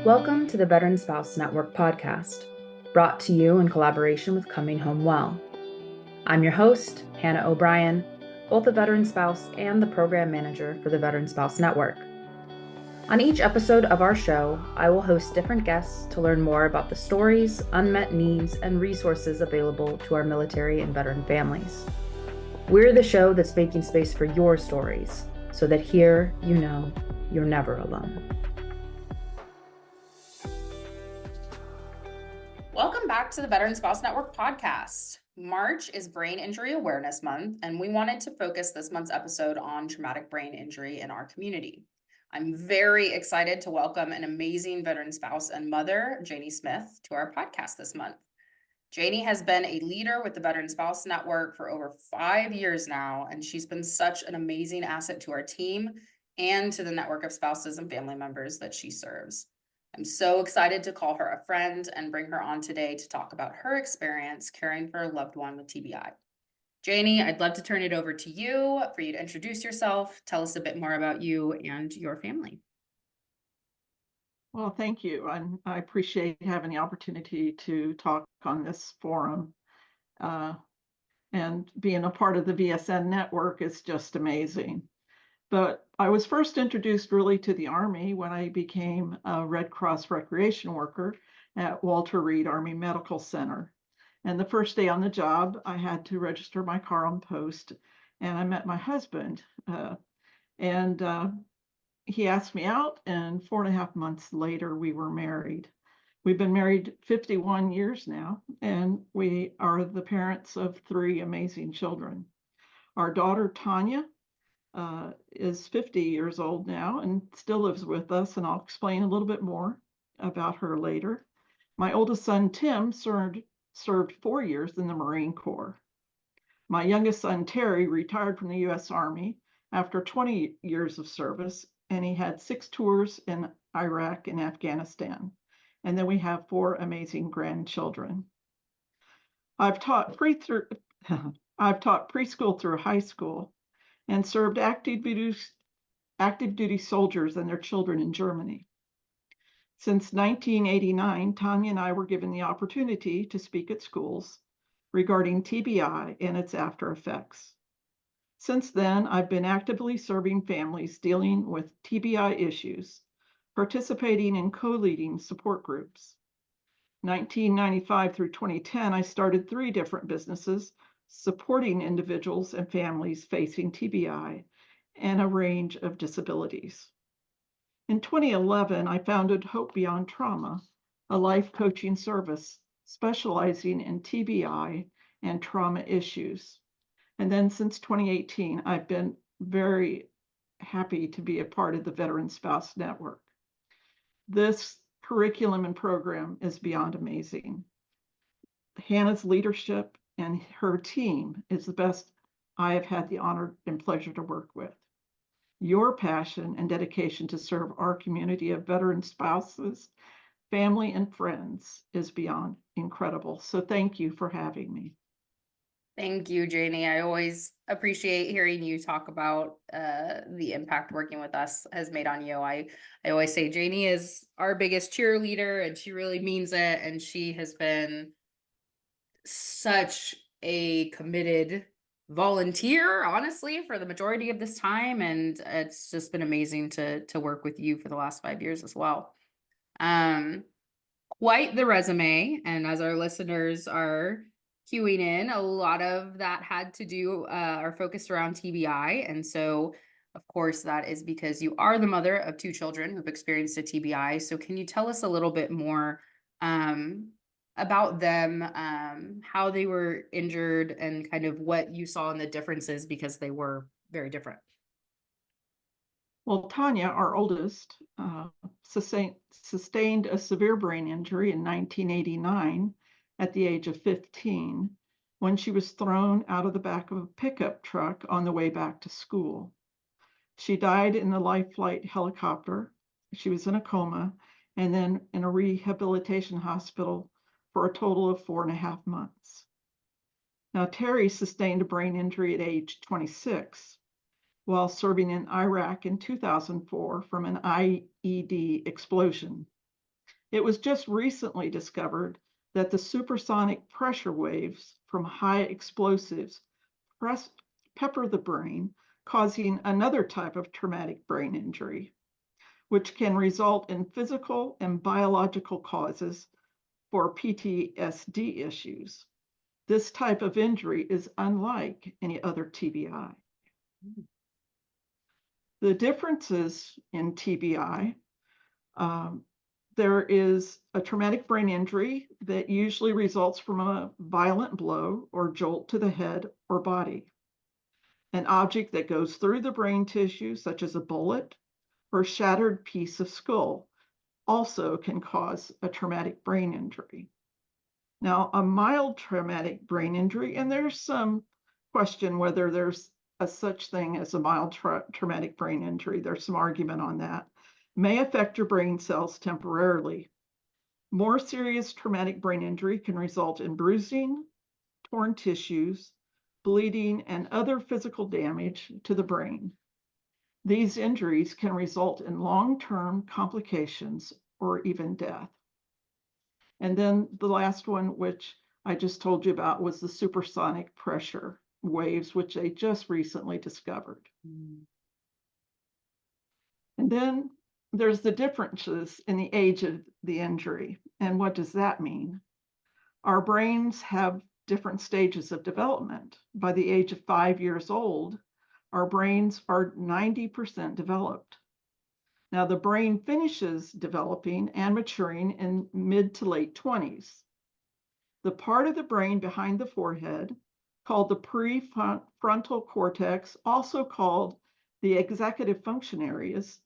Welcome to the Veteran Spouse Network podcast, brought to you in collaboration with Coming Home Well. I'm your host, Hannah O'Brien, both a veteran spouse and the program manager for the Veteran Spouse Network. On each episode of our show, I will host different guests to learn more about the stories, unmet needs, and resources available to our military and veteran families. We're the show that's making space for your stories, so that here you know you're never alone. Welcome back to the Veteran Spouse Network podcast. March is Brain Injury Awareness Month, and we wanted to focus this month's episode on traumatic brain injury in our community. I'm very excited to welcome an amazing veteran spouse and mother, Janie Smith, to our podcast this month. Janie has been a leader with the Veteran Spouse Network for over 5 years now, and she's been such an amazing asset to our team and to the network of spouses and family members that she serves. I'm so excited to call her a friend and bring her on today to talk about her experience caring for a loved one with TBI. Janie, I'd love to turn it over to you for you to introduce yourself, tell us a bit more about you and your family. Well, thank you. I appreciate having the opportunity to talk on this forum. And being a part of the VSN network is just amazing. But I was first introduced really to the Army when I became a Red Cross recreation worker at Walter Reed Army Medical Center. And the first day on the job, I had to register my car on post, and I met my husband. He asked me out, and 4.5 months later, we were married. We've been married 51 years now, and we are the parents of 3 amazing children. Our daughter, Tanya, is 50 years old now and still lives with us, and I'll explain a little bit more about her later. My oldest son, Tim, served 4 years in the Marine Corps. My youngest son, Terry, retired from the U.S. Army after 20 years of service, and he had 6 tours in Iraq and Afghanistan. And then we have 4 amazing grandchildren. I've taught preschool through high school and served active duty soldiers and their children in Germany. Since 1989, Tanya and I were given the opportunity to speak at schools regarding TBI and its after effects. Since then, I've been actively serving families dealing with TBI issues, participating in co-leading support groups. 1995 through 2010, I started 3 different businesses supporting individuals and families facing TBI and a range of disabilities. In 2011, I founded Hope Beyond Trauma, a life coaching service specializing in TBI and trauma issues. And then since 2018, I've been very happy to be a part of the Veteran Spouse Network. This curriculum and program is beyond amazing. Hannah's leadership and her team is the best I have had the honor and pleasure to work with. Your passion and dedication to serve our community of veteran spouses, family, and friends is beyond incredible. So thank you for having me. Thank you, Janie. I always appreciate hearing you talk about the impact working with us has made on you. I always say Janie is our biggest cheerleader, and she really means it. And she has been such a committed volunteer, honestly, for the majority of this time. And it's just been amazing to work with you for the last 5 years as well. Quite the resume. And as our listeners are queuing in, a lot of that had to do or focused around TBI. And so, of course, that is because you are the mother of 2 children who've experienced a TBI. So can you tell us a little bit more about them, how they were injured, and kind of what you saw in the differences, because they were very different? Well, Tanya, our oldest, sustained a severe brain injury in 1989 at the age of 15 when she was thrown out of the back of a pickup truck on the way back to school. She died in the life flight helicopter. She was in a coma and then in a rehabilitation hospital for a total of 4.5 months. Now, Terry sustained a brain injury at age 26 while serving in Iraq in 2004 from an IED explosion. It was just recently discovered that the supersonic pressure waves from high explosives pepper the brain, causing another type of traumatic brain injury, which can result in physical and biological causes for PTSD issues. This type of injury is unlike any other TBI. The differences in TBI, there is a traumatic brain injury that usually results from a violent blow or jolt to the head or body. An object that goes through the brain tissue, such as a bullet or shattered piece of skull, also can cause a traumatic brain injury. Now, a mild traumatic brain injury, and there's some question whether there's a such thing as a mild traumatic brain injury. There's some argument on that. May affect your brain cells temporarily. More serious traumatic brain injury can result in bruising, torn tissues, bleeding, and other physical damage to the brain. These injuries can result in long-term complications or even death. And then the last one, which I just told you about, was the supersonic pressure waves, which they just recently discovered. And then there's the differences in the age of the injury. And what does that mean? Our brains have different stages of development. By the age of 5 years old, our brains are 90% developed. Now, the brain finishes developing and maturing in mid to late 20s. The part of the brain behind the forehead, called the prefrontal cortex, also called the executive function areas,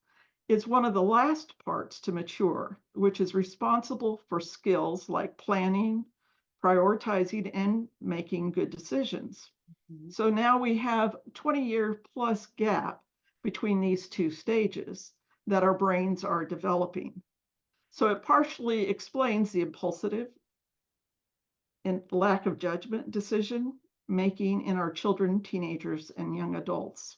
is one of the last parts to mature, which is responsible for skills like planning, prioritizing, and making good decisions. So now we have 20-year plus gap between these two stages that our brains are developing. So it partially explains the impulsive and lack of judgment decision making in our children, teenagers, and young adults.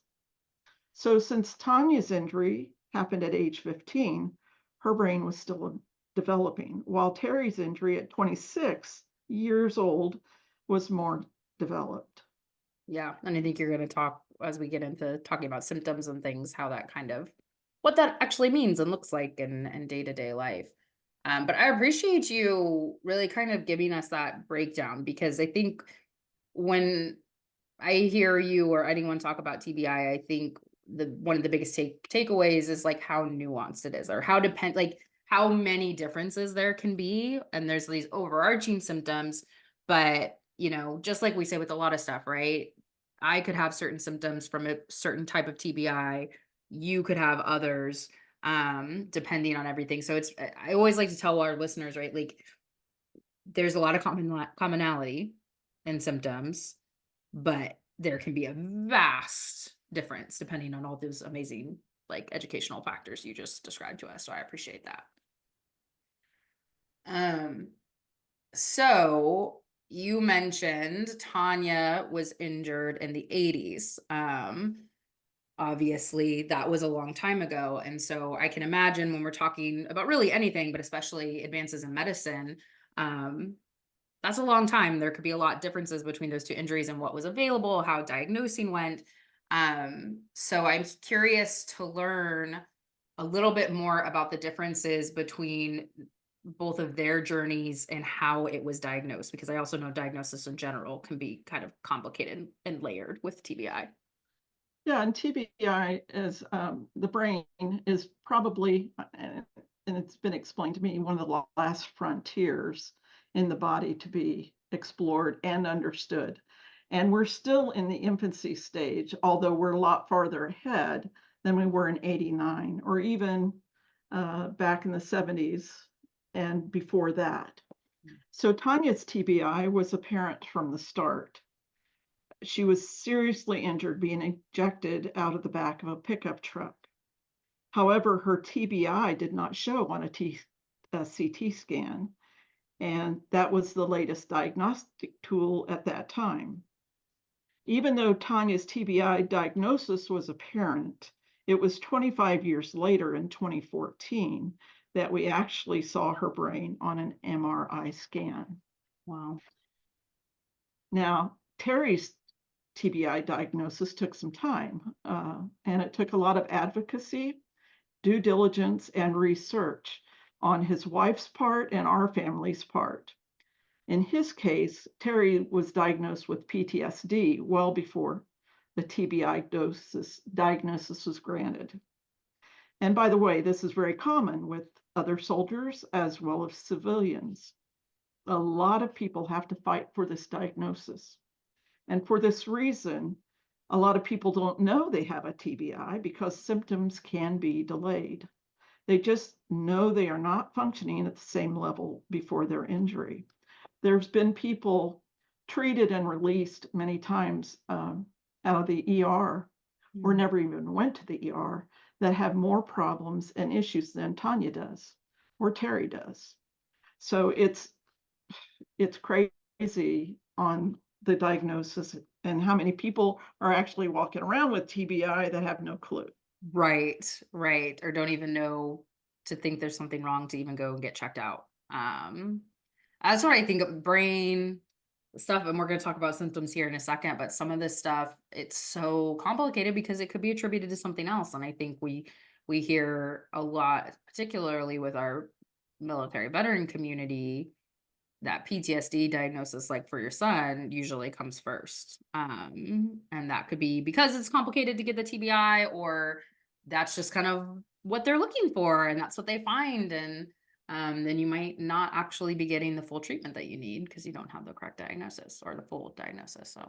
So since Tanya's injury happened at age 15, her brain was still developing, while Terry's injury at 26 years old was more developed. Yeah, and I think you're going to talk as we get into talking about symptoms and things, how that kind of what that actually means and looks like in day-to-day life. But I appreciate you really kind of giving us that breakdown, because I think when I hear you or anyone talk about TBI, I think one of the biggest takeaways is like how nuanced it is, or how many differences there can be, and there's these overarching symptoms. But just like we say with a lot of stuff, right? I could have certain symptoms from a certain type of TBI. You could have others, depending on everything. So I always like to tell our listeners, right? Like, there's a lot of commonality in symptoms, but there can be a vast difference depending on all those amazing educational factors you just described to us. So I appreciate that. So you mentioned Tanya was injured in the 80s. Obviously that was a long time ago. And so I can imagine when we're talking about really anything, but especially advances in medicine, that's a long time. There could be a lot of differences between those two injuries and what was available, how diagnosing went. So I'm curious to learn a little bit more about the differences between both of their journeys and how it was diagnosed, because I also know diagnosis in general can be kind of complicated and layered with TBI. Yeah, and TBI is the brain is probably, and it's been explained to me, one of the last frontiers in the body to be explored and understood. And we're still in the infancy stage, although we're a lot farther ahead than we were in '89 or even back in the 70s and before that. So Tanya's TBI was apparent from the start. She was seriously injured being ejected out of the back of a pickup truck. However, her TBI did not show on a CT scan, and that was the latest diagnostic tool at that time. Even though Tanya's TBI diagnosis was apparent, it was 25 years later in 2014 that we actually saw her brain on an MRI scan. Wow. Now, Terry's TBI diagnosis took some time, and it took a lot of advocacy, due diligence, and research on his wife's part and our family's part. In his case, Terry was diagnosed with PTSD well before the TBI diagnosis was granted. And by the way, this is very common with other soldiers as well as civilians. A lot of people have to fight for this diagnosis. And for this reason, a lot of people don't know they have a TBI because symptoms can be delayed. They just know they are not functioning at the same level before their injury. There's been people treated and released many times out of the ER or never even went to the ER that have more problems and issues than Tanya does or Terry does. So it's crazy on the diagnosis and how many people are actually walking around with TBI that have no clue. Right. Or don't even know to think there's something wrong to even go and get checked out. That's what I think of brain stuff, and we're going to talk about symptoms here in a second, but some of this stuff, it's so complicated because it could be attributed to something else. And I think we hear a lot, particularly with our military veteran community, that PTSD diagnosis, like for your son, usually comes first. And that could be because it's complicated to get the TBI, or that's just kind of what they're looking for and that's what they find. And then you might not actually be getting the full treatment that you need because you don't have the correct diagnosis or the full diagnosis. So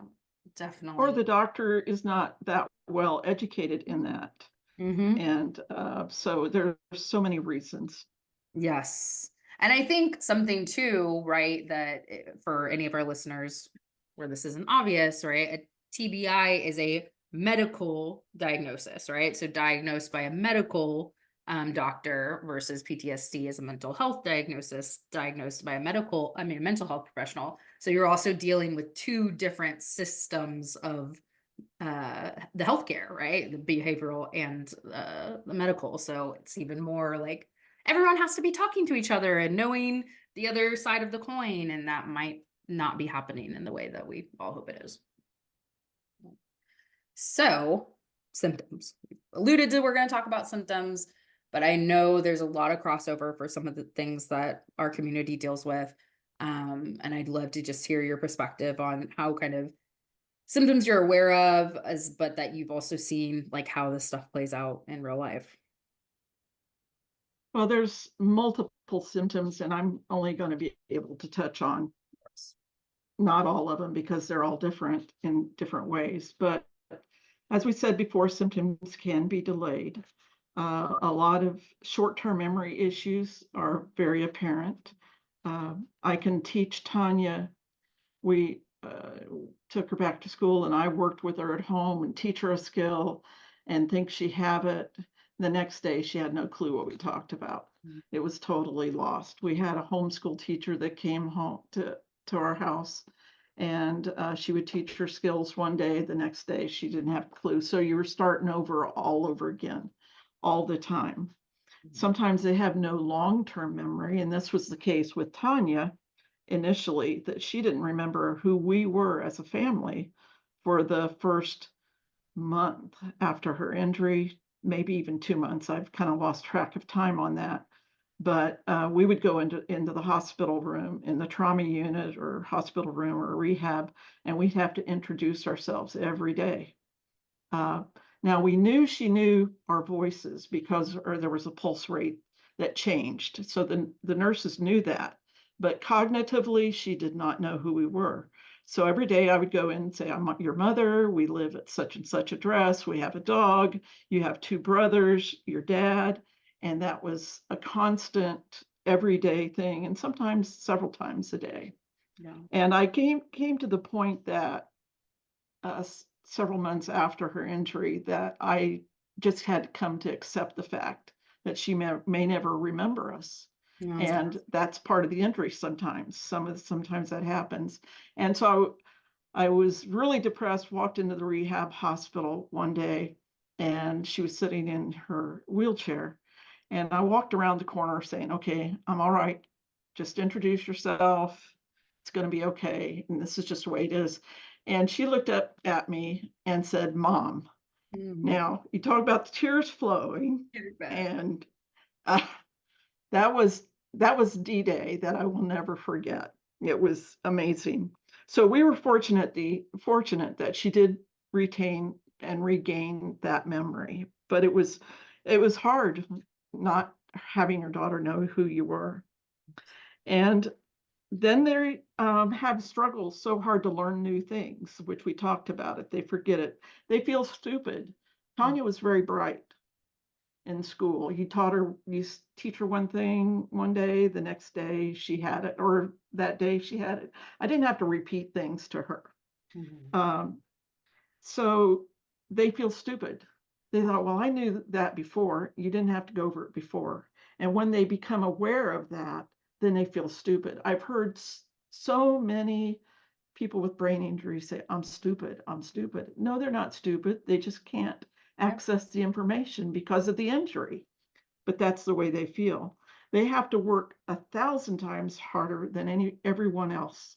definitely. Or the doctor is not that well educated in that. And so there's so many reasons. Yes. And I think something too, right, that for any of our listeners where this isn't obvious, right, a TBI is a medical diagnosis, right? So diagnosed by a medical doctor versus PTSD is a mental health diagnosis diagnosed by a mental health professional. So you're also dealing with two different systems of the healthcare, right? The behavioral and the medical. So it's even more like everyone has to be talking to each other and knowing the other side of the coin, and that might not be happening in the way that we all hope it is. So symptoms. We've alluded to, we're going to talk about symptoms, but I know there's a lot of crossover for some of the things that our community deals with. And I'd love to just hear your perspective on how kind of symptoms you're aware of, but that you've also seen, like how this stuff plays out in real life. Well, there's multiple symptoms, and I'm only going to be able to touch on not all of them because they're all different in different ways. But as we said before, symptoms can be delayed. A lot of short-term memory issues are very apparent. I can teach Tanya. We took her back to school, and I worked with her at home and teach her a skill and think she had it. The next day, she had no clue what we talked about. It was totally lost. We had a homeschool teacher that came home to our house, and she would teach her skills one day. The next day, she didn't have a clue. So you were starting over all over again, all the time. Sometimes they have no long-term memory, and this was the case with Tanya initially, that she didn't remember who we were as a family for the first month after her injury, maybe even 2 months. I've kind of lost track of time on that. But we would go into the hospital room, in the trauma unit or hospital room or rehab, and we'd have to introduce ourselves every day. Now, we knew she knew our voices because there was a pulse rate that changed. So the nurses knew that. But cognitively, she did not know who we were. So every day I would go in and say, I'm your mother. We live at such and such address. We have a dog. You have 2 brothers, your dad. And that was a constant everyday thing, and sometimes several times a day. Yeah. And I came to the point that several months after her injury that I just had come to accept the fact that she may never remember us. And that's part of the injury sometimes. Sometimes that happens. And so I was really depressed, walked into the rehab hospital one day, and she was sitting in her wheelchair. And I walked around the corner saying, okay, I'm all right. Just introduce yourself. It's going to be okay. And this is just the way it is. And she looked up at me and said, Mom. Now, you talk about the tears flowing, and uh, that was D-Day that I will never forget. It was amazing. So we were fortunate that she did retain and regain that memory. But it was hard not having your daughter know who you were. And then they have struggles so hard to learn new things, which we talked about it. They forget it. They feel stupid. Tanya was very bright in school. You teach her one thing one day, the next day she had it, or that day she had it. I didn't have to repeat things to her. So they feel stupid. They thought, well, I knew that before. You didn't have to go over it before. And when they become aware of that, then they feel stupid. I've heard so many people with brain injury say, I'm stupid, I'm stupid. No, they're not stupid. They just can't access the information because of the injury. But that's the way they feel. They have to work 1,000 times harder than everyone else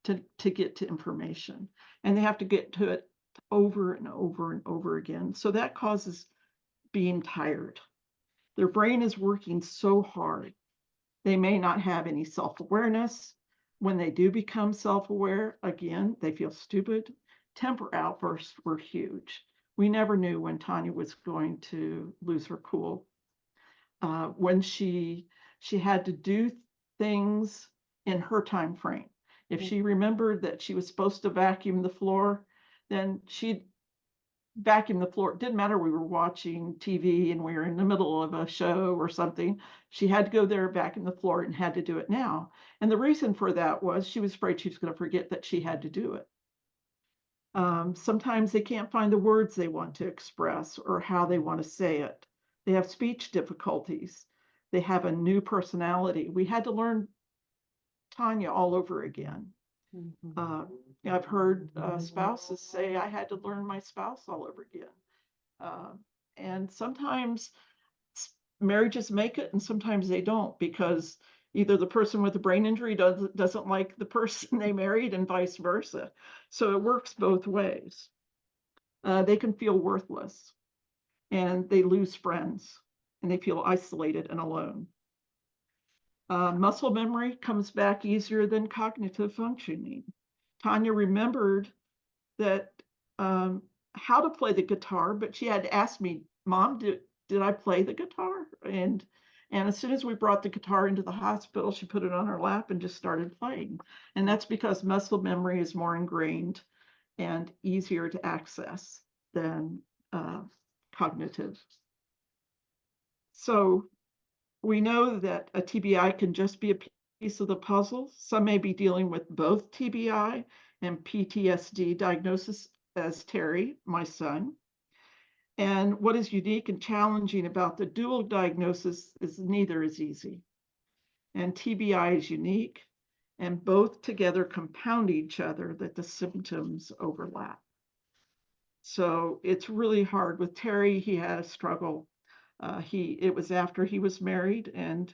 to get to information. And they have to get to it over and over and over again. So that causes being tired. Their brain is working so hard. They may not have any self-awareness. When they do become self-aware, again, they feel stupid. Temper outbursts were huge. We never knew when Tanya was going to lose her cool. When she had to do things in her time frame. If she remembered that she was supposed to vacuum the floor, then she'd vacuum the floor. It didn't matter, we were watching TV and we were in the middle of a show or something. She had to go there, vacuum the floor, and had to do it now. And the reason for that was she was afraid she was going to forget that she had to do it. Sometimes they can't find the words they want to express or how they want to say it. They have speech difficulties. They have a new personality. We had to learn Tanya all over again. I've heard spouses say, I had to learn my spouse all over again. And sometimes marriages make it and sometimes they don't, because either the person with the brain injury doesn't like the person they married and vice versa. So it works both ways. They can feel worthless and they lose friends and they feel isolated and alone. Muscle memory comes back easier than cognitive functioning. Tanya remembered that how to play the guitar, but she had asked me, Mom, did I play the guitar? And as soon as we brought the guitar into the hospital, she put it on her lap and just started playing. And that's because muscle memory is more ingrained and easier to access than cognitive. So we know that a TBI can just be a piece of the puzzle. Some may be dealing with both TBI and PTSD diagnosis, as Terry, my son. And what is unique and challenging about the dual diagnosis is neither is easy. And TBI is unique, and both together compound each other that the symptoms overlap. So it's really hard. With Terry, he had a struggle. It was after he was married, and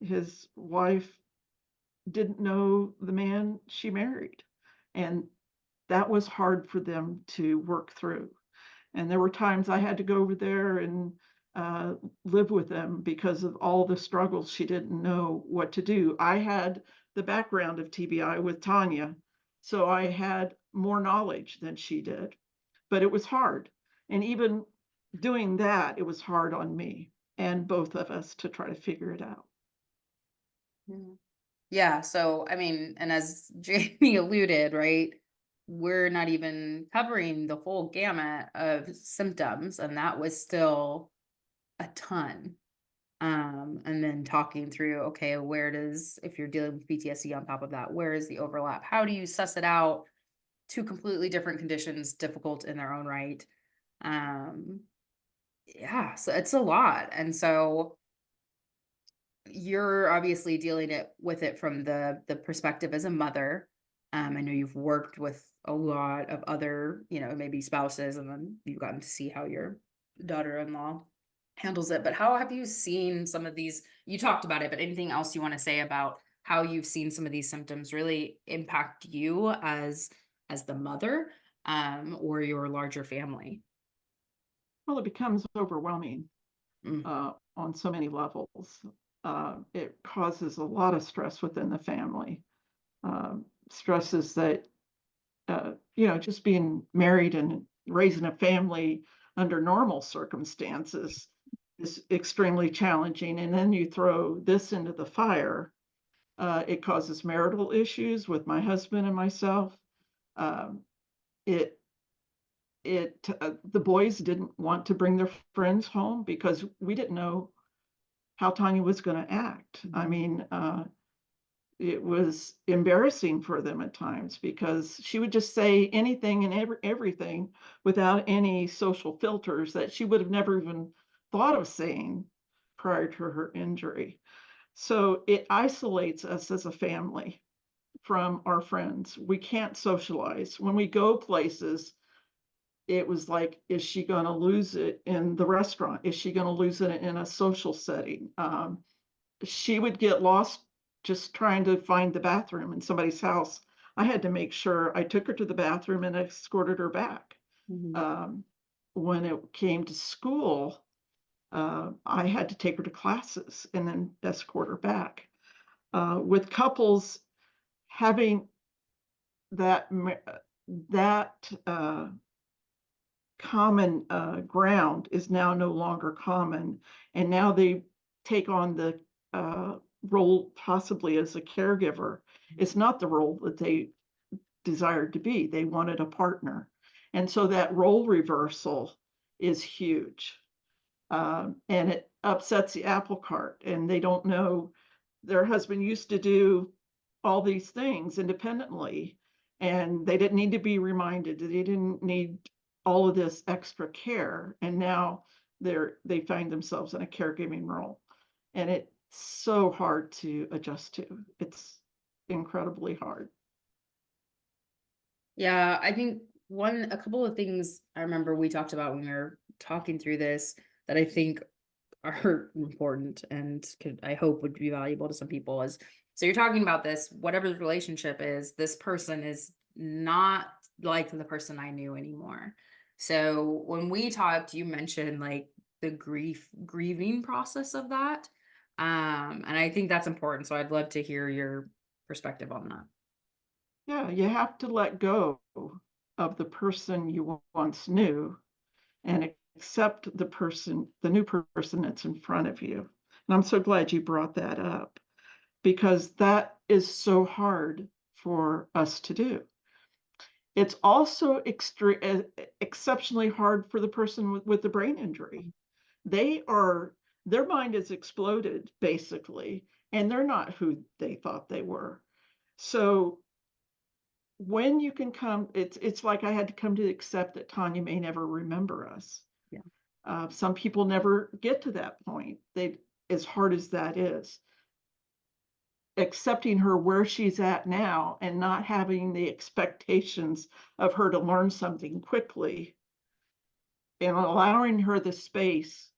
his wife didn't know the man she married. And that was hard for them to work through. And there were times I had to go over there and live with them because of all the struggles. She didn't know what to do. I had the background of TBI with Tanya, so I had more knowledge than she did, but it was hard. And even doing that, it was hard on me and both of us to try to figure it out. Yeah. So, I mean, and as Janie alluded, right, we're not even covering the whole gamut of symptoms, and that was still a ton. And then talking through, okay, if you're dealing with PTSD on top of that, where is the overlap? How do you suss it out? Two completely different conditions, difficult in their own right. Yeah, so it's a lot. And so you're obviously dealing with it from the perspective as a mother. I know you've worked with a lot of other, maybe spouses, and then you've gotten to see how your daughter-in-law handles it. But how have you seen some of these? You talked about it, but anything else you want to say about how you've seen some of these symptoms really impact you as the mother, or your larger family? Well, it becomes overwhelming Mm. on so many levels. It causes a lot of stress within the family. Stresses that, just being married and raising a family under normal circumstances is extremely challenging. And then you throw this into the fire. It causes marital issues with my husband and myself. Um, it the boys didn't want to bring their friends home because we didn't know how Tanya was going to act. I mean, it was embarrassing for them at times because she would just say anything and everything without any social filters that she would have never even thought of saying prior to her injury. So it isolates us as a family from our friends. We can't socialize. When we go places, it was like, is she going to lose it in the restaurant? Is she going to lose it in a social setting? She would get lost just trying to find the bathroom in somebody's house. I had to make sure I took her to the bathroom and escorted her back. Mhm. When it came to school, I had to take her to classes and then escort her back. With couples having that that common ground is now no longer common, and now they take on the role possibly as a caregiver. It's not the role that they desired to be. They wanted a partner, and so that role reversal is huge, and it upsets the apple cart, and they don't know their husband used to do all these things independently, and they didn't need to be reminded. They didn't need all of this extra care, and now they find themselves in a caregiving role, and it's so hard to adjust to. It's incredibly hard. Yeah, I think a couple of things I remember we talked about when we were talking through this that I think are important and I hope would be valuable to some people is, so you're talking about this, whatever the relationship is, this person is not like the person I knew anymore. So when we talked, you mentioned like the grieving process of that. And I think that's important. So I'd love to hear your perspective on that. Yeah, you have to let go of the person you once knew and accept the new person that's in front of you. And I'm so glad you brought that up because that is so hard for us to do. It's also exceptionally hard for the person with the brain injury. Their mind is exploded basically, and they're not who they thought they were. So when you can come, it's like I had to come to accept that Tanya may never remember us. Yeah. Some people never get to that point. As hard as that is, accepting her where she's at now and not having the expectations of her to learn something quickly and allowing her the space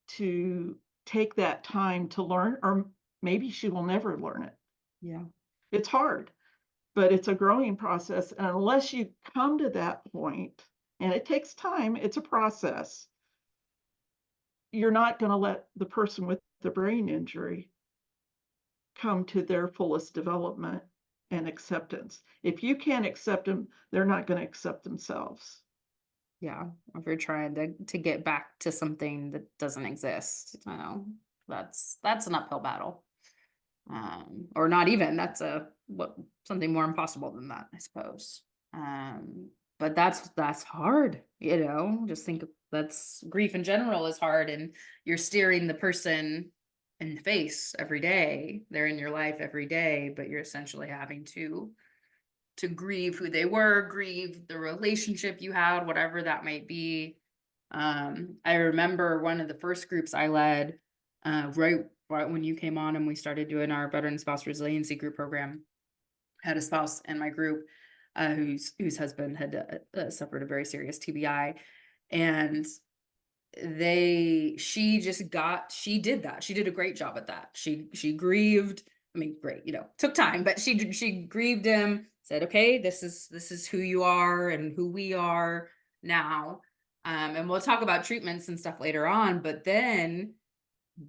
to take that time to learn, or maybe she will never learn it. Yeah. It's hard, but it's a growing process. And unless you come to that point, and it takes time, it's a process, you're not going to let the person with the brain injury come to their fullest development and acceptance. If you can't accept them, they're not going to accept themselves. Yeah, if you're trying to get back to something that doesn't exist, I know that's an uphill battle. Or not even, that's something more impossible than that, I suppose. But that's hard, just think that's grief in general is hard, and you're steering the person in the face every day. They're in your life every day, but you're essentially having to grieve who they were, grieve the relationship you had, whatever that might be. I remember one of the first groups I led, right when you came on and we started doing our veteran spouse resiliency group program. I had a spouse in my group whose husband had suffered a very serious TBI, and she did that. She did a great job at that. She grieved. I mean, great, took time, but she grieved him, said, okay, this is who you are and who we are now. And we'll talk about treatments and stuff later on, but then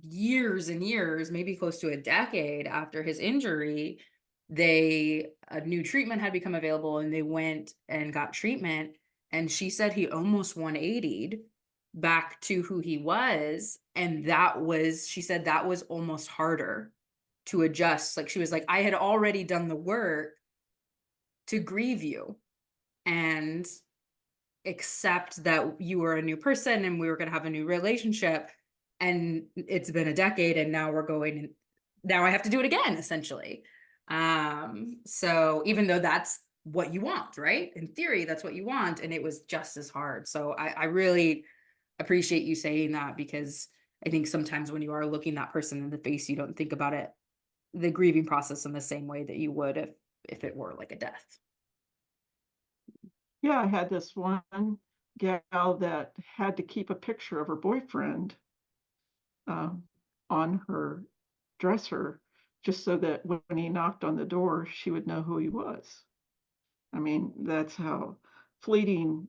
years and years, maybe close to a decade after his injury, a new treatment had become available and they went and got treatment. And she said he almost 180'd back to who he was. And she said that was almost harder to adjust. Like she was like, I had already done the work to grieve you and accept that you were a new person and we were going to have a new relationship, and it's been a decade and now I have to do it again, essentially. So even though that's what you want, right, in theory that's what you want, and it was just as hard. So I really appreciate you saying that, because I think sometimes when you are looking that person in the face, you don't think about it, the grieving process, in the same way that you would if it were like a death. Yeah, I had this one gal that had to keep a picture of her boyfriend on her dresser, just so that when he knocked on the door, she would know who he was. I mean, that's how fleeting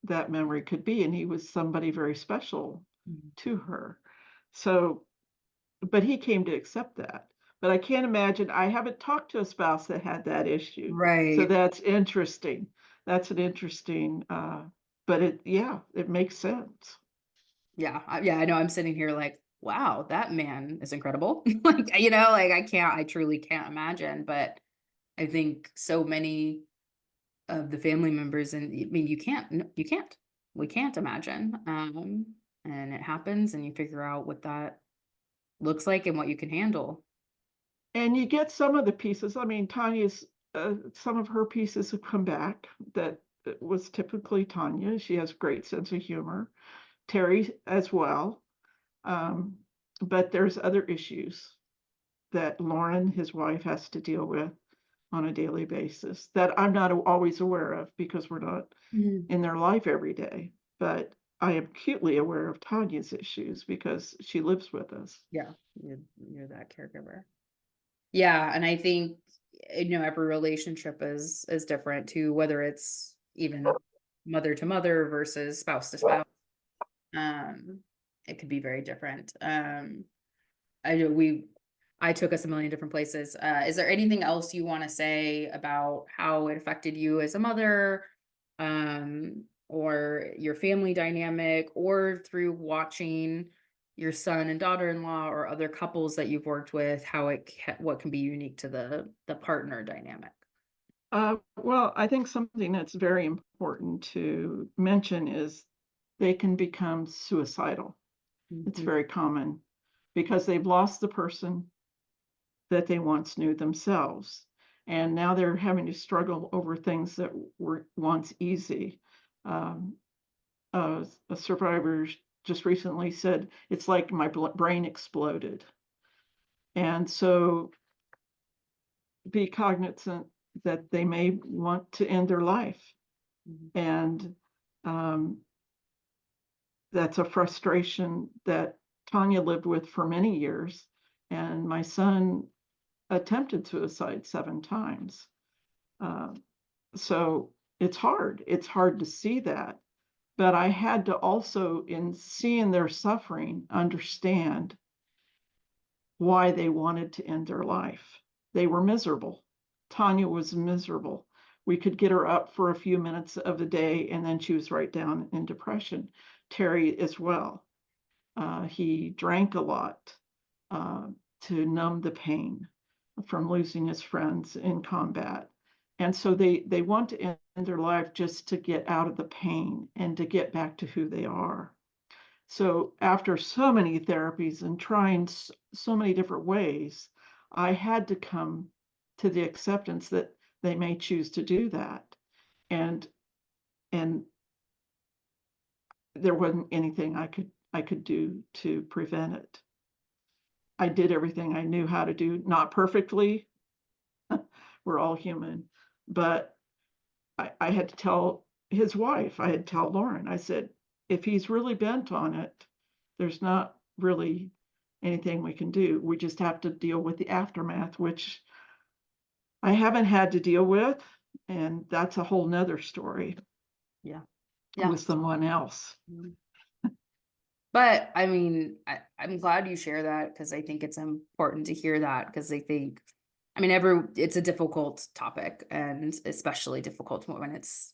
that memory could be. And he was somebody very special to her. So, but he came to accept that. But I can't imagine, I haven't talked to a spouse that had that issue. So Right. that's interesting. That's an interesting, but it makes sense. Yeah, I know. I'm sitting here like, wow, that man is incredible. Like, like I truly can't imagine. But I think so many of the family members, and I mean, we can't imagine. And it happens, and you figure out what that looks like and what you can handle. And you get some of the pieces. I mean, Tanya's, some of her pieces have come back that was typically Tanya. She has a great sense of humor. Terry as well. Um, but there's other issues that Lauren, his wife, has to deal with on a daily basis that I'm not always aware of because we're not in their life every day. But I am acutely aware of Tanya's issues because she lives with us. Yeah, you're that caregiver. Yeah, and I think every relationship is different too, whether it's even mother to mother versus spouse to spouse. Um, it could be very different. I know I took us a million different places. Is there anything else you want to say about how it affected you as a mother, or your family dynamic, or through watching your son and daughter-in-law or other couples that you've worked with, what can be unique to the partner dynamic? Well, I think something that's very important to mention is they can become suicidal. It's Mhm. very common because they've lost the person that they once knew themselves. And now they're having to struggle over things that were once easy. Um, a survivor just recently said, it's like my brain exploded. And so be cognizant that they may want to end their life. Mhm. And um, that's a frustration that Tanya lived with for many years. And my son attempted suicide 7 times. Uh, so it's hard. It's hard to see that. But I had to also, in seeing their suffering, understand why they wanted to end their life. They were miserable. Tanya was miserable. We could get her up for a few minutes of the day, and then she was right down in depression. Terry as well. He drank a lot uh, to numb the pain from losing his friends in combat. And so they want to end their life just to get out of the pain and to get back to who they are. So after so many therapies and trying so many different ways, I had to come to the acceptance that they may choose to do that. And and there wasn't anything I could do to prevent it. I did everything I knew how to do, not perfectly. We're all human, but I had to tell his wife, I had to tell Lauren, I said, if he's really bent on it, there's not really anything we can do. We just have to deal with the aftermath, which I haven't had to deal with, and that's a whole nother story. Yeah. With someone else. But I mean, I'm glad you share that, because I think it's important to hear that, because I think, I mean, it's a difficult topic, and especially difficult when it's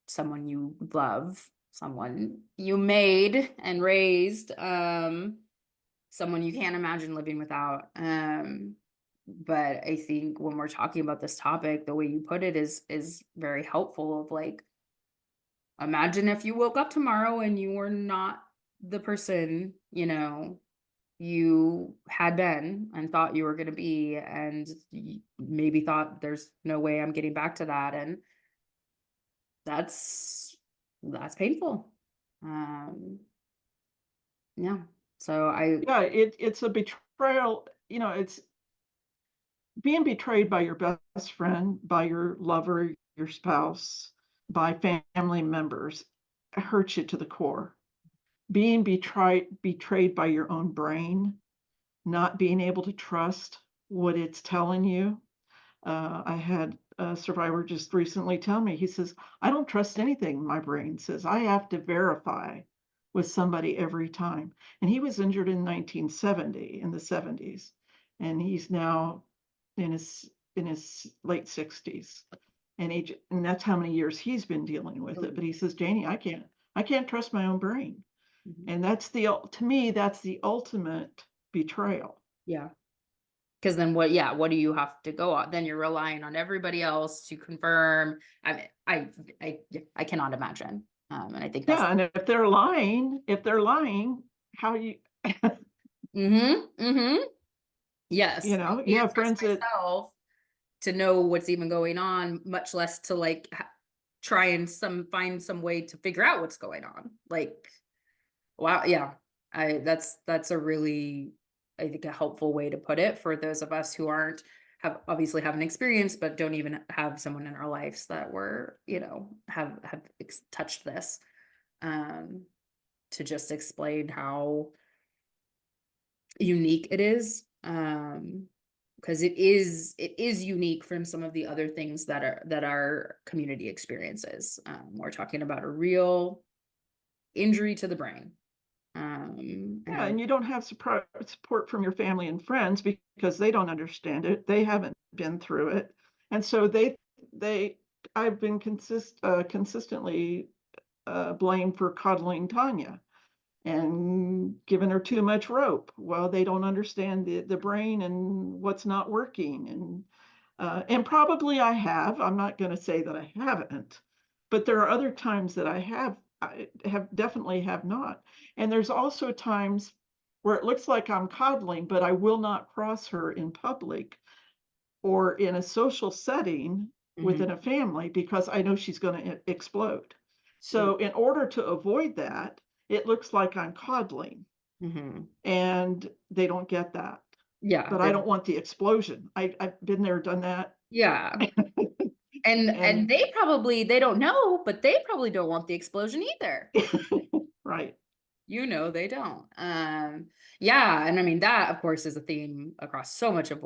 someone you love, someone you made and raised, someone you can't imagine living without. But I think when we're talking about this topic, the way you put it is very helpful. Of like, imagine if you woke up tomorrow and you were not the person, you had been and thought you were going to be, and maybe thought there's no way I'm getting back to that. And that's painful. Yeah. So yeah, it's a betrayal. It's being betrayed by your best friend, by your lover, your spouse, by family members. It hurts you to the core. Being betrayed by your own brain, not being able to trust what it's telling you. I had a survivor just recently tell me, he says, I don't trust anything my brain says. I have to verify with somebody every time. And he was injured in 1970, in the 70s, and he's now in his late 60s. And that's how many years he's been dealing with it. But he says, Janie, I can't trust my own brain. And to me, that's the ultimate betrayal. yeah. Because then what do you have to go on? Then you're relying on everybody else to confirm. I mean, I cannot imagine. And I think that's, Yeah, and if they're lying, how you yes, you can't have trust friends that myself to know what's even going on, much less to like try and find some way to figure out what's going on. Like, wow, yeah, that's a really, I think, a helpful way to put it for those of us who obviously have an experience, but don't even have someone in our lives that were, have touched this, to just explain how unique it is. Because it is unique from some of the other things that our community experiences. We're talking about a real injury to the brain. yeah, and you don't have support from your family and friends because they don't understand it. They haven't been through it. And so I've been consistently blamed for coddling Tanya and giving her too much rope. Well, they don't understand the brain and what's not working. And probably I have. I'm not going to say that I haven't, but there are other times that I have definitely have not. And there's also times where it looks like I'm coddling, but I will not cross her in public or in a social setting within a family because I know she's going to explode. So in order to avoid that, it looks like I'm coddling, and they don't get that. Yeah, But I don't want the explosion. I've been there, done that. yeah. And they don't know, but they probably don't want the explosion either. Right. They don't. Yeah, and I mean that of course is a theme across so much of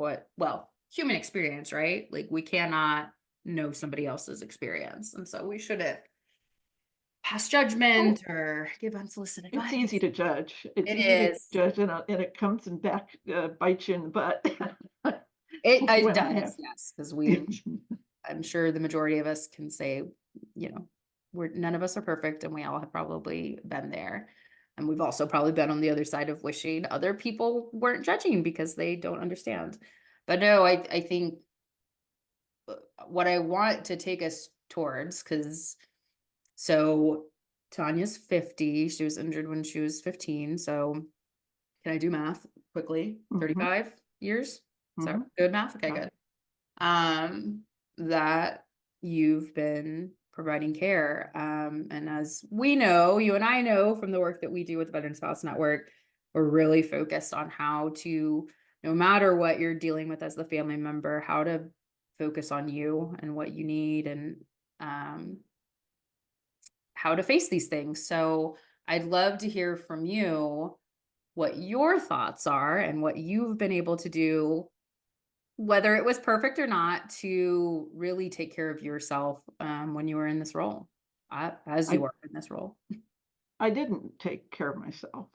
human experience, right? Like we cannot know somebody else's experience, and so we shouldn't pass judgment or give unsolicited advice. It's easy to judge. It's It easy to is. judge, and it comes and back bites you in the butt. It does, yes, because I'm sure the majority of us can say, none of us are perfect, and we all have probably been there. And we've also probably been on the other side of wishing other people weren't judging because they don't understand. But no, I think what I want to take us towards, so Tanya's 50, she was injured when she was 15. So can I do math quickly? 35 years? Is that good math? Okay, good. That you've been providing care. And as we know, you and I know from the work that we do with the Veteran Spouse Network, we're really focused on how to, no matter what you're dealing with as the family member, how to focus on you and what you need, and how to face these things. So I'd love to hear from you what your thoughts are and what you've been able to do, whether it was perfect or not, to really take care of yourself when you were in this role, as you I are in this role. I didn't take care of myself.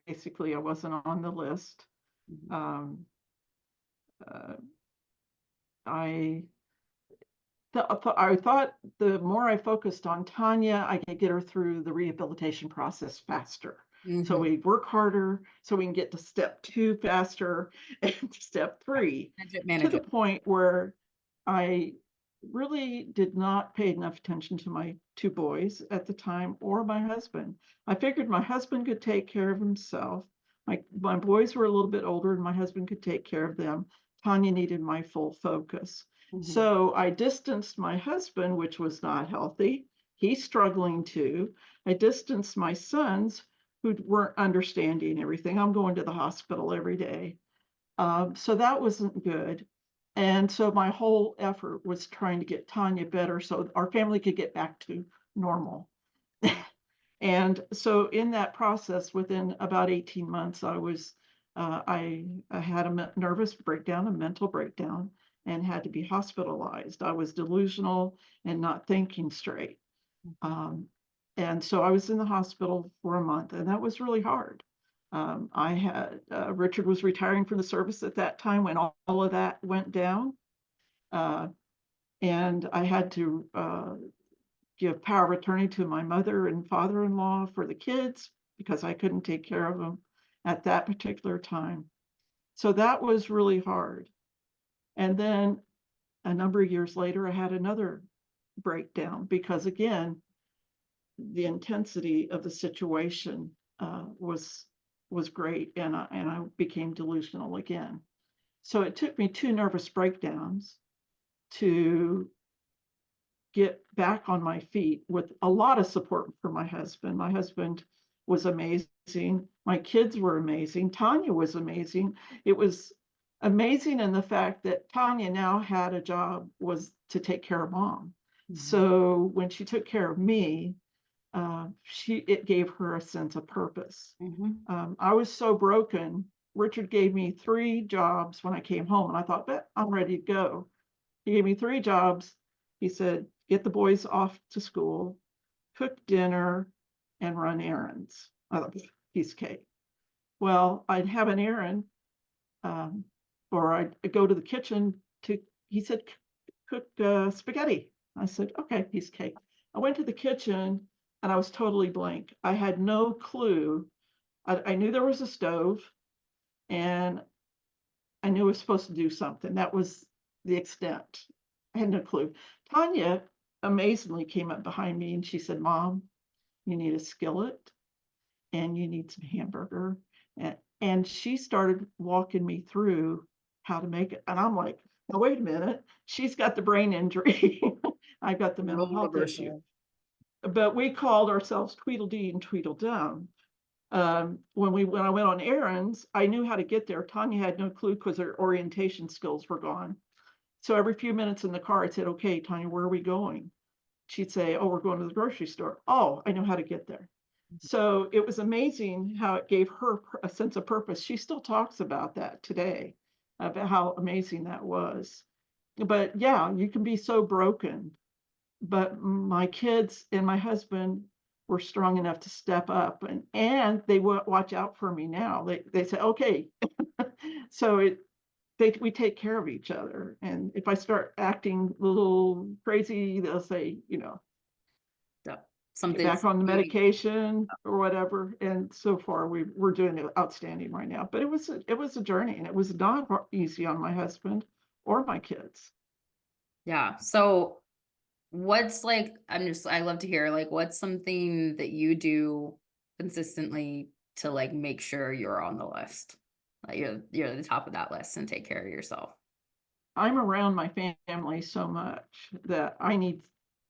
Basically, I wasn't on the list. Mhm. Um, uh, I I thought the more I focused on Tanya, I could get her through the rehabilitation process faster. So Mhm. we work harder so we can get to step 2 faster and step 3, to Manage the it. point where I really did not pay enough attention to my 2 boys at the time or my husband. I figured my husband could take care of himself. My boys were a little bit older and my husband could take care of them. Tanya needed my full focus. Mhm. So I distanced my husband, which was not healthy. He's struggling too. I distanced my sons who weren't understanding everything. I'm going to the hospital every day. So that wasn't good. And so my whole effort was trying to get Tanya better so our family could get back to normal. And so in that process, within about 18 months, I had a nervous breakdown, a mental breakdown, and had to be hospitalized. I was delusional and not thinking straight. Um, and so I was in the hospital for a month, and that was really hard. I had Richard was retiring from the service at that time when all of that went down, uh, and I had to give power of attorney to my mother and father-in-law for the kids because I couldn't take care of them at that particular time. So that was really hard. And then a number of years later, I had another breakdown because, again, the intensity of the situation was great, and I became delusional again. So it took me 2 nervous breakdowns to get back on my feet with a lot of support from my husband. My husband was amazing. My kids were amazing. Tanya was amazing. It was amazing in the fact that Tanya now had a job was to take care of mom. Mhm. So when she took care of me, it gave her a sense of purpose. Mhm. I was so broken. Richard gave me 3 jobs when I came home, and I thought, "Bet I'm ready to go." He gave me 3 jobs. He said, get the boys off to school, cook dinner, and run errands. I thought, piece of cake. Well, I'd have an errand, um, or I'd go to the kitchen he said, cook spaghetti. I said, okay, piece of cake. I went to the kitchen and I was totally blank. I had no clue. I knew there was a stove and I knew I was supposed to do something. That was the extent. I had no clue. Tanya amazingly came up behind me and she said, Mom, you need a skillet and you need some hamburger. And she started walking me through how to make it. And I'm like, no, wait a minute. She's got the brain injury. I've got the mental Role health issue. reversal. But we called ourselves Tweedledee and Tweedledum. When I went on errands, I knew how to get there. Tanya had no clue because her orientation skills were gone. So every few minutes in the car, I'd say, okay, Tanya, where are we going? She'd say, oh, we're going to the grocery store. Oh, I know how to get there. So it was amazing how it gave her a sense of purpose. She still talks about that today, about how amazing that was. But yeah, you can be so broken. But my kids and my husband were strong enough to step up and they watch out for me now. They say, okay. So we take care of each other. And if I start acting a little crazy, they'll say, So get something's back on the doing. medication or whatever. And so far we're doing outstanding right now. But it was a journey and it was not easy on my husband or my kids. Yeah. So what's like, I love to hear, like, what's something that you do consistently to like make sure you're on the list? Like you're at the top of that list and take care of yourself. I'm around my family so much that I need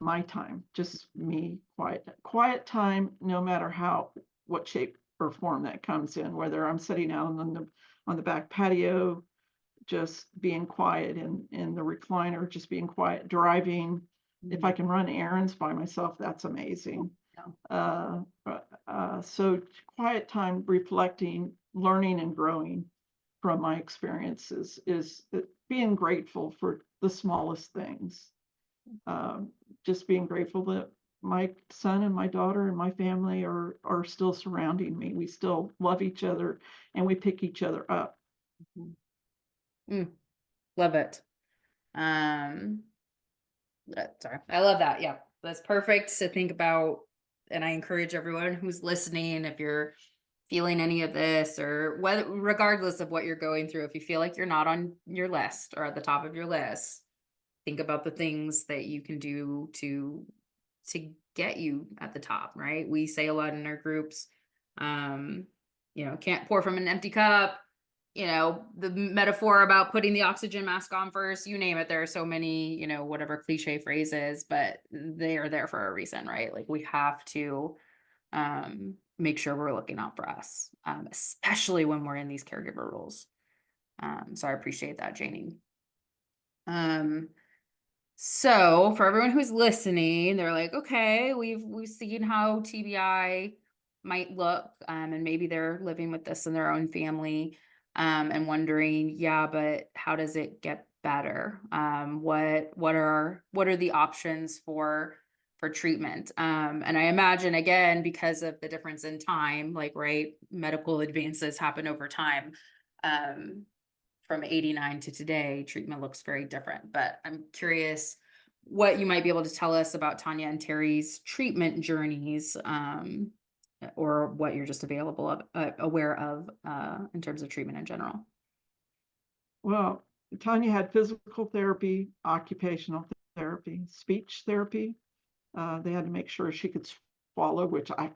my time, just me, quiet time, no matter what shape or form that comes in, whether I'm sitting out on the back patio, just being quiet in the recliner, just being quiet, driving. If I Mhm. can run errands by myself, that's amazing. So quiet time, reflecting, learning, and growing from my experiences is being grateful for the smallest things. Just being grateful that my son and my daughter and my family are still surrounding me. We still love each other and we pick each other up. Love it. Sorry, I love that. Yeah, that's perfect to think about. And I encourage everyone who's listening, if you're feeling any of this, or whether, regardless of what you're going through, if you feel like you're not on your list or at the top of your list, think about the things that you can do to get you at the top, right? We say a lot in our groups, can't pour from an empty cup. The metaphor about putting the oxygen mask on first, you name it. There are so many, whatever cliche phrases, but they are there for a reason, right? Like we have to make sure we're looking out for us, especially when we're in these caregiver roles. So I appreciate that, Janie. So for everyone who's listening, they're like, okay, we've seen how TBI might look, and maybe they're living with this in their own family, and wondering, yeah, but how does it get better? What are the options for treatment? And I imagine, again, because of the difference in time, like, right, medical advances happen over time. From 89 to today, treatment looks very different. But I'm curious what you might be able to tell us about Tanya and Terry's treatment journeys, or what you're just aware of in terms of treatment in general. Well, Tanya had physical therapy, occupational therapy, speech therapy. They had to make sure she could swallow, which I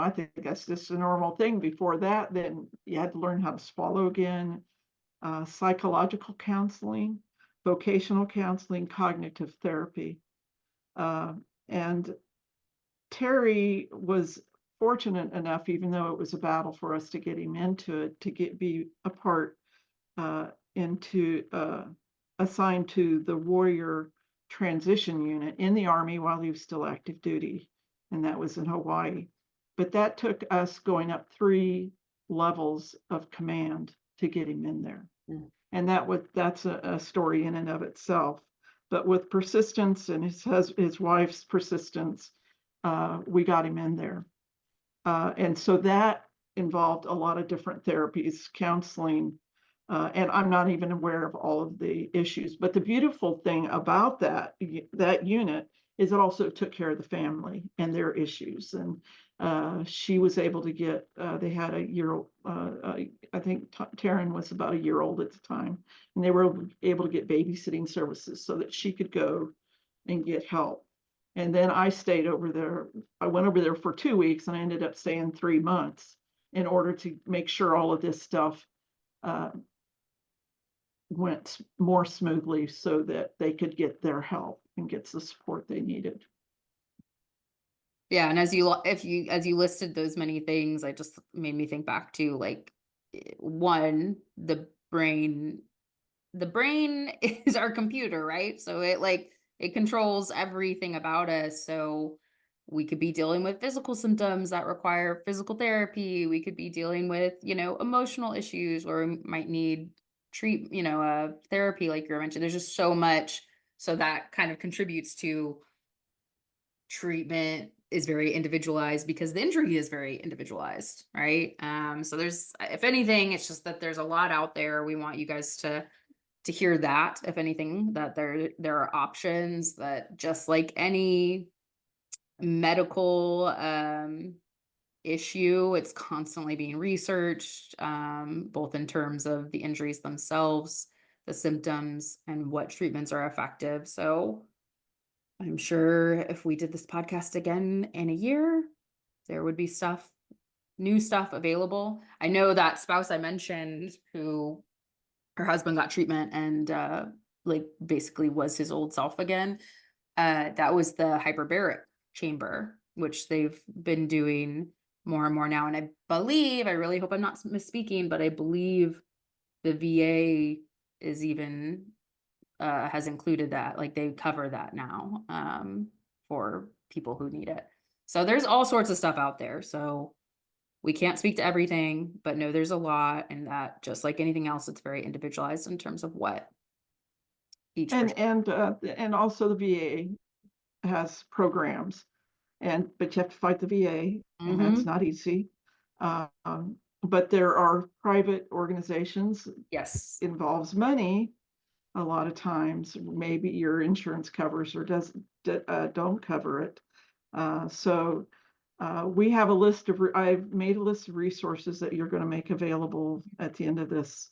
think that's just a normal thing. Before that, then you had to learn how to swallow again. Psychological counseling, vocational counseling, cognitive therapy. And Terry was fortunate enough, even though it was a battle for us to get him into it, to be a part assigned to the Warrior Transition Unit in the Army while he was still active duty, and that was in Hawaii. But that took us going up 3 levels of command to get him in there. And that's a story in and of itself. But with persistence and his wife's persistence, we got him in there. And so that involved a lot of different therapies, counseling, and I'm not even aware of all of the issues. But the beautiful thing about that unit is it also took care of the family and their issues. And she was able to get, they had a year, I think Taryn was about a year old at the time, and they were able to get babysitting services so that she could go and get help. And then I stayed over there. I went over there for 2 weeks and I ended up staying 3 months in order to make sure all of this stuff went more smoothly so that they could get their help and get the support they needed. Yeah, and as you listed those many things, I just made me think back to, like, one, the brain is our computer, right? So it controls everything about us. So we could be dealing with physical symptoms that require physical therapy. We could be dealing with, emotional issues where we might need therapy, like you mentioned. There's just so much. So that kind of contributes to treatment is very individualized because the injury is very individualized, right? So there's, if anything, it's just that there's a lot out there. We want you guys to hear that, if anything, that there are options, that just like any medical issue, it's constantly being researched, both in terms of the injuries themselves, the symptoms, and what treatments are effective. So I'm sure if we did this podcast again in a year, there would be new stuff available. I know that spouse I mentioned, who her husband got treatment and basically was his old self again. That was the hyperbaric chamber, which they've been doing more and more now. And I really hope I'm not misspeaking, but I believe the VA is even has included that, like they cover that now for people who need it. So there's all sorts of stuff out there. So we can't speak to everything, but no, there's a lot, and that just like anything else, it's very individualized in terms of what each person. And also the VA has programs, but you have to fight the VA, and that's Mhm. not easy. But there are private organizations, Yes. involves money a lot of times. Maybe your insurance covers or don't cover it. So we have a list of, I've made a list of resources that you're going to make available at the end of this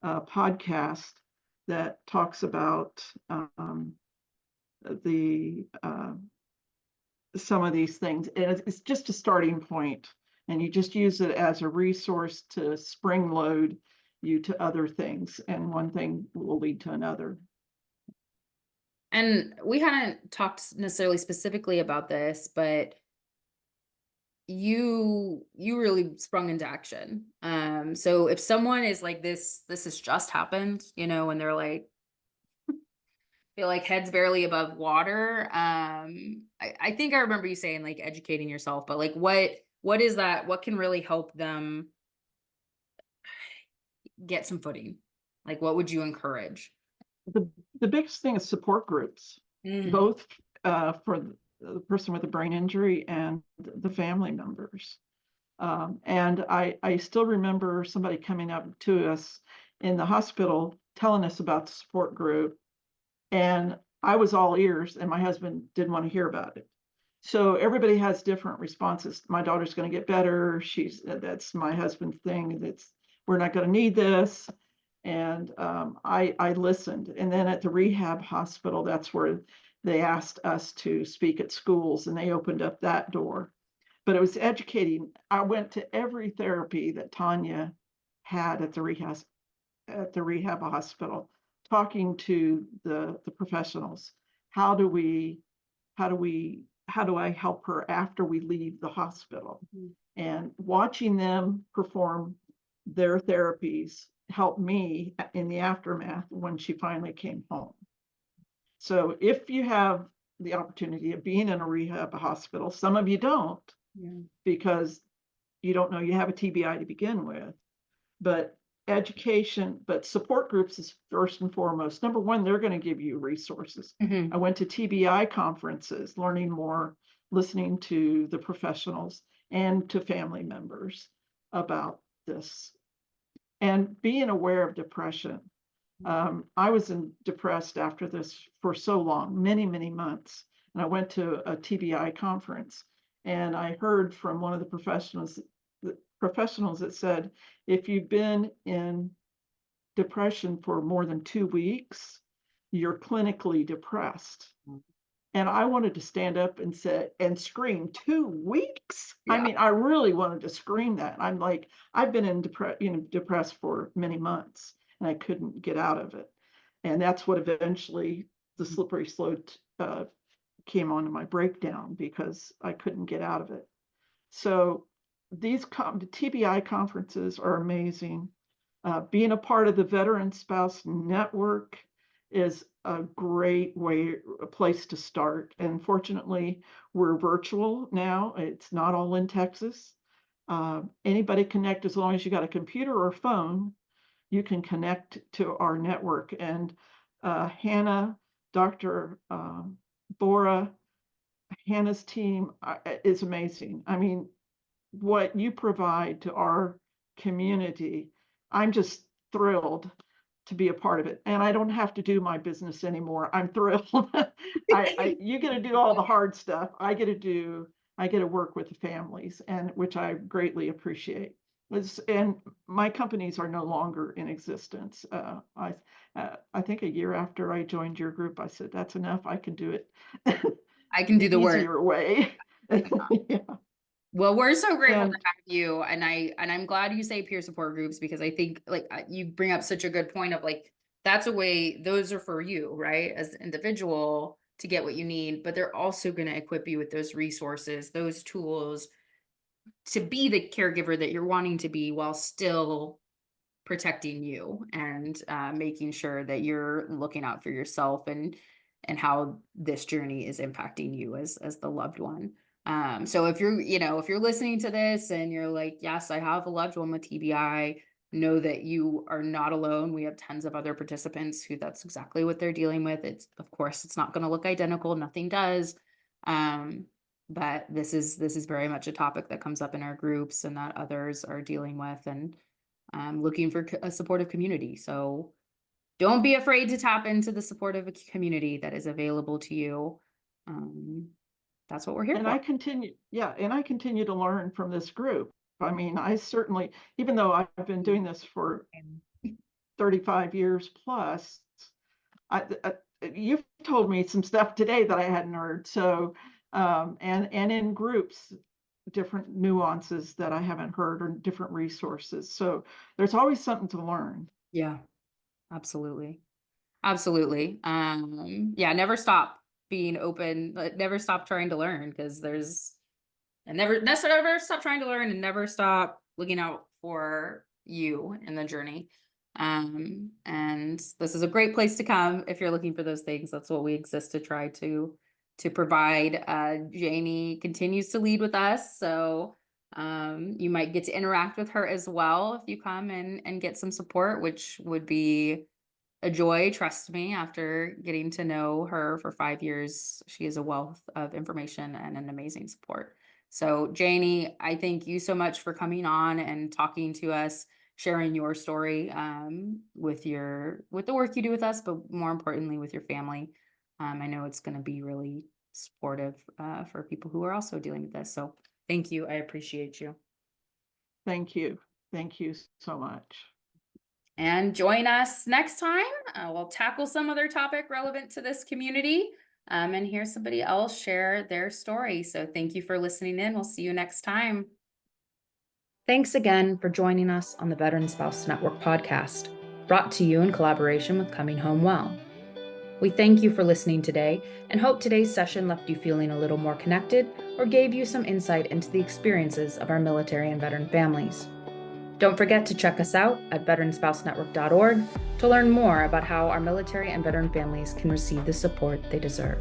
podcast that talks about the some of these things. And it's just a starting point, and you just use it as a resource to spring load you to other things, and one thing will lead to another. And we hadn't talked necessarily specifically about this, but you really sprung into action. So if someone is like this has just happened, and they're like feel like heads barely above water. I think I remember you saying like educating yourself, but like what is that? What can really help them get some footing? Like what would you encourage? The, the biggest thing is support groups, Mhm. both for the person with a brain injury and the family members. And I still remember somebody coming up to us in the hospital telling us about the support group, and I was all ears, and my husband didn't want to hear about it. So everybody has different responses. My daughter's going to get better. That's my husband's thing. We're not going to need this. And I listened. And then at the rehab hospital, that's where they asked us to speak at schools, and they opened up that door. But it was educating. I went to every therapy that Tanya had at the rehab hospital, talking to the professionals. How do we how do I help her after we leave the hospital? Mhm. And watching them perform their therapies helped me in the aftermath when she finally came home. So if you have the opportunity of being in a rehab hospital, some of you don't, Yeah. because you don't know you have a TBI to begin with. But support groups is first and foremost. Number one, they're going to give you resources. I Mhm. went to TBI conferences, learning more, listening to the professionals and to family members about this, and being aware of depression. I was depressed after this for so long, many, many months. And I went to a TBI conference, and I heard from one of the professionals that said, if you've been in depression for more than 2 weeks, you're clinically depressed. And I wanted to stand up and say and scream, 2 weeks. I Yeah. mean, I really wanted to scream that. I'm like, I've been depressed for many months, and I couldn't get out of it. And that's what eventually the slippery slope came onto my breakdown, because I couldn't get out of it. So the TBI conferences are amazing. Being a part of the Veteran Spouse Network is a great a place to start. And fortunately, we're virtual now. It's not all in Texas. Anybody connect, as long as you got a computer or phone, you can connect to our network. And Hannah, Dr. Bora, Hannah's team is amazing. I mean, what you provide to our community, I'm just thrilled to be a part of it. And I don't have to do my business anymore. I'm thrilled. You get to do all the hard stuff. I get to work with the families, and which I greatly appreciate. And my companies are no longer in existence. I think a year after I joined your group, I said, that's enough. I can do it I can do the the work. easier way. Yeah. Well, we're so grateful to And have you, and I'm glad you say peer support groups, because I think like you bring up such a good point of like that's a way, those are for you, right, as an individual to get what you need, but they're also going to equip you with those resources, those tools to be the caregiver that you're wanting to be while still protecting you and making sure that you're looking out for yourself and how this journey is impacting you as the loved one. So if you're listening to this and you're like, yes, I have a loved one with TBI, know that you are not alone. We have tons of other participants who that's exactly what they're dealing with. Of course, it's not going to look identical. Nothing does. But this is very much a topic that comes up in our groups and that others are dealing with, and looking for a supportive community. So don't be afraid to tap into the supportive community that is available to you. That's what we're here And for. I continue to learn from this group. I mean, I certainly, even though I've been doing this for 35 years plus, you've told me some stuff today that I hadn't heard. So, and in groups, different nuances that I haven't heard, or different resources. So there's always something to learn. Yeah, absolutely. Absolutely. Yeah, never stop being open, never stop trying to learn, because never stop trying to learn, and never stop looking out for you in the journey. And this is a great place to come if you're looking for those things. That's what we exist to try to provide. Janie continues to lead with us, so you might get to interact with her as well if you come and get some support, which would be a joy. Trust me, after getting to know her for 5 years, she is a wealth of information and an amazing support. So Janie, I thank you so much for coming on and talking to us, sharing your story with the work you do with us, but more importantly with your family. I know it's going to be really supportive for people who are also dealing with this. So thank you. I appreciate you. Thank you. Thank you so much. And join us next time. We'll tackle some other topic relevant to this community and hear somebody else share their story. So thank you for listening in. We'll see you next time. Thanks again for joining us on the Veteran Spouse Network podcast, brought to you in collaboration with Coming Home Well. We thank you for listening today and hope today's session left you feeling a little more connected or gave you some insight into the experiences of our military and veteran families. Don't forget to check us out at veteranspousenetwork.org to learn more about how our military and veteran families can receive the support they deserve.